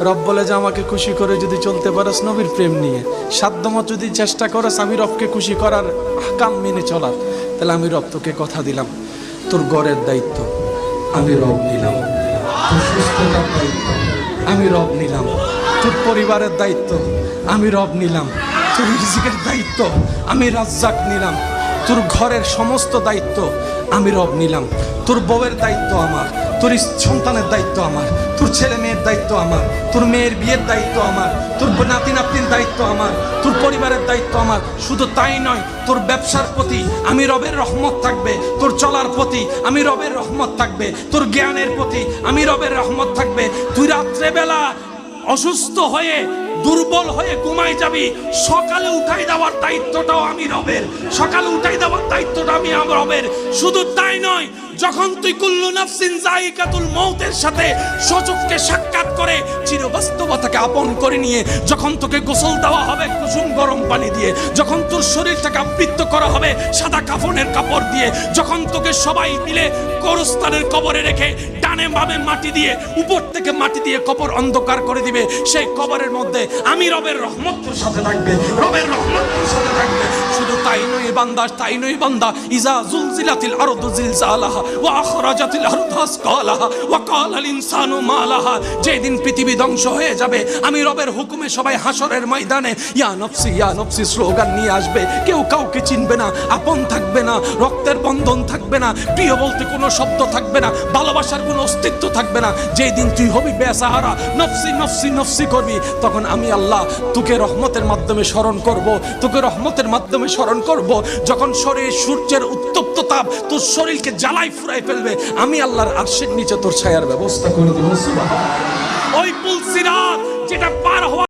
রব বলে যে আমাকে খুশি করে যদি চলতে পারস নবীর প্রেম নিয়ে, সাধ্যমত যদি চেষ্টা করস আমি রবকে খুশি করার আহকাম মেনে চলার, তাহলে আমি রব তোকে কথা দিলাম, তোর ঘরের দায়িত্ব আমি রব নিলাম, তোর সুস্থতার দায়িত্ব আমি রব নিলাম, তোর পরিবারের দায়িত্ব আমি রব নিলাম, তোর রিজিকের দায়িত্ব আমি রাজ্জাক নিলাম, তোর ঘরের সমস্ত দায়িত্ব আমি রব নিলাম, তোর বউয়ের দায়িত্ব আমার, তোর সন্তানের দায়িত্ব আমার, তোর ছেলে মেয়ের দায়িত্ব আমার, তোর মেয়ের বিয়ের দায়িত্ব আমার, তোর নাতি নাতনির দায়িত্ব আমার, তোর পরিবারের দায়িত্ব আমার। শুধু তাই নয়, তোর ব্যবসার প্রতি আমি রবের রহমত থাকবে, তোর চলার প্রতি আমি রবের রহমত থাকবে, তোর জ্ঞানের প্রতি আমি রবের রহমত থাকবে। তুই রাত্রেবেলা অসুস্থ হয়ে দুর্বল হয়ে ঘুমাই যাবি, সকালে উঠাই দেওয়ার দায়িত্বটাও আমি রবের, সকালে উঠাই দেওয়ার দায়িত্বটা আমি রবের। শুধু তাই নয়, যখন তুই কুল্লু নাফসিন যায়িকাতুল মউতের সাথে সচক্ষে সাক্ষাৎ করে চিরবাস্তবতাকে আপন করে নিয়ে যখন তোকে গোসল দেওয়া হবে কুসুম গরম পানি দিয়ে, যখন তোর শরীরটাকে আবৃত করা হবে সাদা কাফনের কাপড় দিয়ে, যখন তোকে সবাই মিলে কবরস্থানের কবরে রেখে ডানে বামে মাটি দিয়ে উপর থেকে মাটি দিয়ে কবর অন্ধকার করে দিবে, সেই কবরের মধ্যে আমি রবের রহমত তোর সাথে থাকবে, রবের রহমত তোর সাথে থাকবে। শুধু তাই নয় বান্দা, তাই নয় বান্দা, ইজা জুলজিলাতিল আরদু জিলজালাহা ওয়া আখরাজাতিল আরদু আসকালাহা ওয়া ক্বালাল ইনসানু মা লাহা, যেদিন পৃথিবী ধ্বংস হয়ে যাবে আমি রবের হুকুমে সবাই হাসরের ময়দানে ইয়া নফসি স্লোগান নিয়ে আসবে, কেউ কাউকে চিনবে না, আপন থাকবে না, রক্তের বন্ধন থাকবে না, প্রিয় বলতে কোনো শব্দ থাকবে না, ভালোবাসার কোনো অস্তিত্ব থাকবে না। যেই দিন তুই হবি বেসাহারা, নফসি নফসি নফসি করবি, তখন আমি আল্লাহ তোকে রহমতের মাধ্যমে স্মরণ করব, তোকে রহমতের মাধ্যমে স্মরণ করব। যখন শরীর সূর্যের উত্তপ্ত তাপ তোর শরীরকে জ্বালাই ফুরাই ফেলবে, আমি আল্লাহর আরশের নিচে তোর ছায়ার ব্যবস্থা করে দেব। সুবহানাল্লাহ। ওই পুল সিরাত যেটা পার হওয়া